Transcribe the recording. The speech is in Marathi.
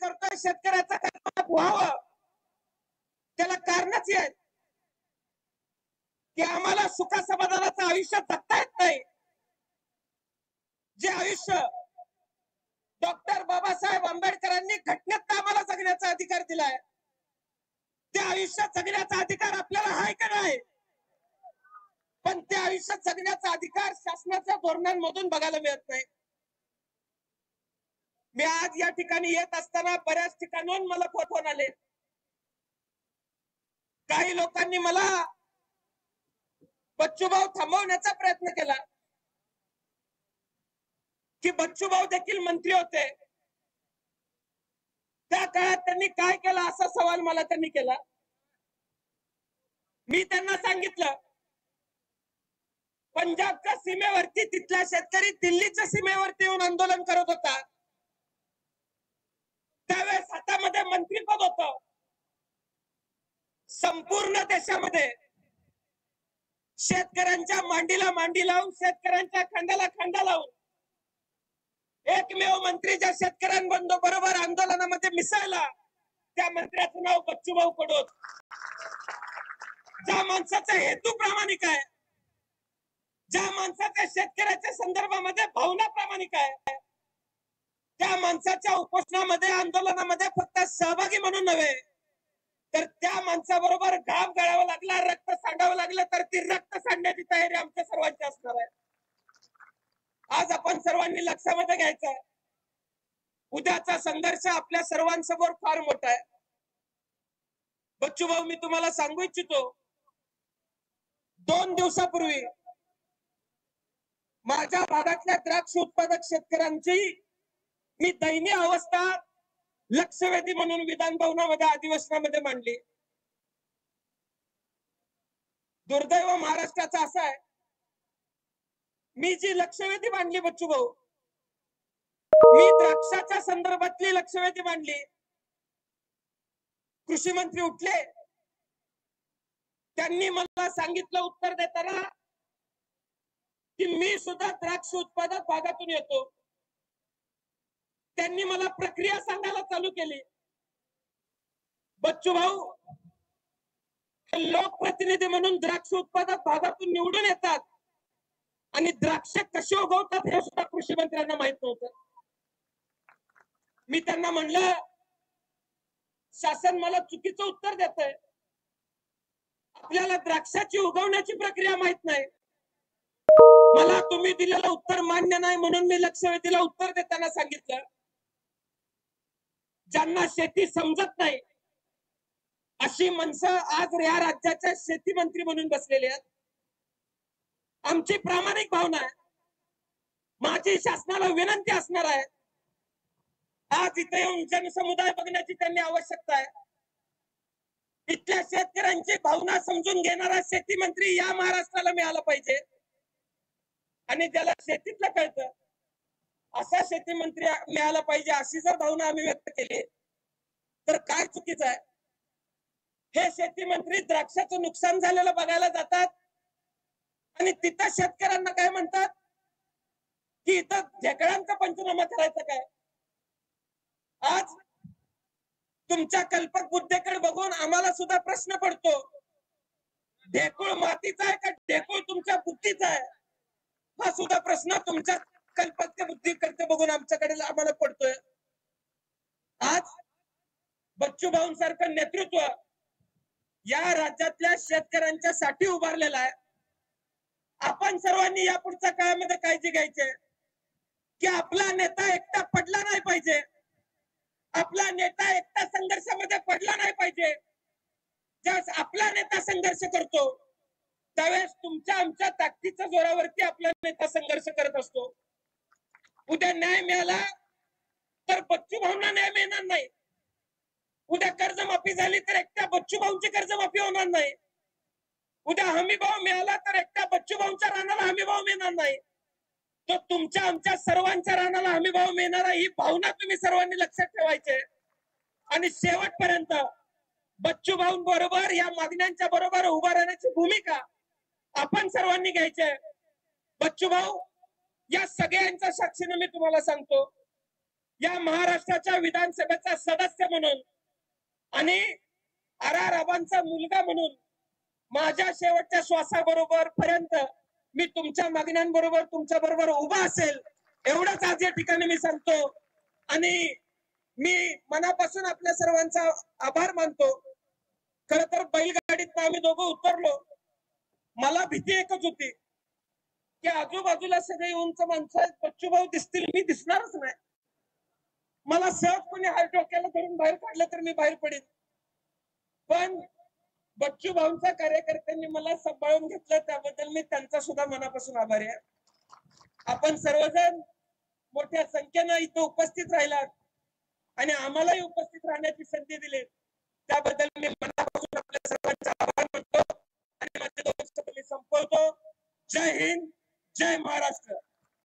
करतोय शेतकऱ्याचा कर्जमाफ व्हावं, त्याला कारणच आहे की आम्हाला सुख समाधानाचं आयुष्य जगता येत नाही. जे आयुष्य डॉक्टर बाबासाहेब आंबेडकरांनी घटनेत आम्हाला जगण्याचा अधिकार दिलाय, त्या आयुष्यात जगण्याचा अधिकार आपल्याला आहे का नाही? पण त्या आयुष्यात जगण्याचा अधिकार शासनाच्या धोरणांमधून बघायला मिळत नाही. मी आज या ठिकाणी येत असताना बऱ्याच ठिकाणून मला फोन आले. काही लोकांनी मला बच्चूभाऊ थांबवण्याचा प्रयत्न केला की बच्चूभाऊ देखील मंत्री होते, त्या काळात त्यांनी काय केलं असा सवाल मला त्यांनी केला. मी त्यांना सांगितलं, पंजाबच्या सीमेवरती तिथला शेतकरी दिल्लीच्या सीमेवरती येऊन आंदोलन करत होता, त्यावेळेस हातामध्ये मंत्रीपद होतं. संपूर्ण देशामध्ये शेतकऱ्यांच्या मांडीला मांडी लावून, शेतकऱ्यांच्या खांद्याला खांदा लावून एकमेव मंत्री ज्या शेतकऱ्यांबरोबर आंदोलनामध्ये मिसळला, त्या मंत्र्याचं नाव बच्चूभाऊ कडू. ज्या माणसाचा हेतू प्रामाणिक आहे, ज्या माणसाच्या शेतकऱ्याच्या संदर्भामध्ये भावना प्रामाणिक आहे, त्या माणसाच्या उपोषणामध्ये आंदोलनामध्ये फक्त सहभागी म्हणून नव्हे, तर त्या माणसाबरोबर घाम गळावा लागला, रक्त सांडावं लागलं तर ती रक्त सांडण्याची तयारी आमच्या सर्वांची असणार आहे. आज आपण सर्वांनी लक्षामध्ये घ्यायचं आहे, उद्याचा संघर्ष आपल्या सर्वांसमोर फार मोठा आहे. बच्चूभाऊ, मी तुम्हाला सांगू इच्छितो, 2 दिवसापूर्वी माझ्या भागातल्या द्राक्ष उत्पादक शेतकऱ्यांची मी दयनीय अवस्था लक्षवेधी म्हणून विधान भवनामध्ये अधिवेशनामध्ये मांडली. दुर्दैव महाराष्ट्राचं असं आहे, मी जी लक्षवेधी मांडली बच्चूभाऊ, मी द्राक्षाच्या संदर्भातली लक्षवेधी मांडली. कृषी मंत्री उठले, त्यांनी मला सांगितलं उत्तर देताना की मी सुद्धा द्राक्ष उत्पादक भागातून येतो. त्यांनी मला प्रक्रिया सांगायला चालू केली. बच्चूभाऊ लोकप्रतिनिधी म्हणून द्राक्ष उत्पादक भागातून निवडून येतात आणि द्राक्ष कशी उगवतात हे सुद्धा कृषी मंत्र्यांना माहित नव्हतं. मी त्यांना म्हणलं, शासन मला चुकीचं उत्तर देतंय, आपल्याला द्राक्षाची उगवण्याची प्रक्रिया माहित नाही. मला तुम्ही दिलेलं उत्तर मान्य नाही म्हणून मी लक्षवेधीला उत्तर देताना सांगितलं, ज्यांना शेती समजत नाही अशी माणसं आज या राज्याच्या शेती मंत्री म्हणून बसलेले आहेत. आमची प्रामाणिक भावना आहे, माझी शासनाला विनंती असणार आहे, आज इथे येऊन जनसमुदाय बघण्याची त्यांनी आवश्यकता आहे. इथल्या शेतकऱ्यांची भावना समजून घेणारा शेती मंत्री या महाराष्ट्राला मिळाला पाहिजे आणि ज्याला शेतीतलं कळतं असा शेती मंत्री मिळाला पाहिजे. अशी जर भावना आम्ही व्यक्त केली तर काय चुकीचं आहे? हे शेती मंत्री द्राक्षाचं नुकसान झालेलं बघायला जातात आणि तिथं शेतकऱ्यांना काय म्हणतात की इथं ढेकळांचा पंचनामा करायचा काय? आज तुमच्या कल्पक बुद्धीकडे बघून आम्हाला सुद्धा प्रश्न पडतो, ढेकूळ मातीचा आहे का ढेकूळ तुमच्या बुद्धीचा आहे? हा सुद्धा प्रश्न तुमच्या कल्पक बुद्धीकडे बघून आमच्याकडे आम्हाला पडतोय. आज बच्चूभाऊंसारखं नेतृत्व या राज्यातल्या शेतकऱ्यांच्या साठी उभारलेलं आहे. आपण सर्वांनी या पुढच्या काळामध्ये काळजी घ्यायची की आपला नेता एकटा पडला नाही पाहिजे, आपला नेता एकटा संघर्षामध्ये पडला नाही पाहिजे. ज्यावेळेस आपला नेता संघर्ष करतो त्यावेळेस तुमच्या आमच्या ताकदीच्या जोरावरती आपला नेता संघर्ष करत असतो. उद्या न्याय मिळाला तर बच्चूभाऊंना न्याय मिळणार नाही. उद्या कर्जमाफी झाली तर एकट्या बच्चूभाऊंची कर्जमाफी होणार नाही. उद्या हमीभाव मिळाला तर एकट्या बच्चूभाऊंच्या रानाला हमीभाव मिळणार नाही. तो तुमच्या आमच्या सर्वांच्या रानाला हमीभाव मिळणारा, ही भावना तुम्ही सर्वांनी लक्षात ठेवायची. आणि शेवटपर्यंत बच्चूभाऊंबरोबर या मागण्यांच्या बरोबर उभा राहण्याची भूमिका आपण सर्वांनी घ्यायची आहे. बच्चूभाऊ, या सगळ्यांच्या साक्षीने मी तुम्हाला सांगतो, या महाराष्ट्राच्या विधानसभेचा सदस्य म्हणून आणि आबांचा मुलगा म्हणून माझ्या शेवटच्या श्वासाबरोबर पर्यंत मी तुमच्या मागण्यांबरोबर तुमच्या बरोबर उभा असेल एवढंच आज या ठिकाणी मी सांगतो आणि मी मनापासून आपल्या सर्वांचा आभार मानतो. खर तर बैलगाडीत आम्ही दोघं उतरलो. मला भीती एकच होती की आजूबाजूला सगळे उंच माणसं आहेत, बच्चूभाऊ दिसतील, मी दिसणारच नाही. मला सहज कोणी हात डोक्याला धरून बाहेर काढलं तर मी बाहेर पडेन. पण बच्चू भाऊंच्या कार्यकर्त्यांनी मला सांभाळून घेतलं, त्याबद्दल मी त्यांचा सुद्धा मनापासून आभारी आहे. आपण सर्वजण मोठ्या संख्येनं इथं उपस्थित राहिलात आणि आम्हालाही उपस्थित राहण्याची संधी दिली, त्याबद्दल मी मनापासून आपल्या सर्वांचा आभार मानतो आणि माझे दोन शब्द मी संपवतो. जय हिंद, जय महाराष्ट्र.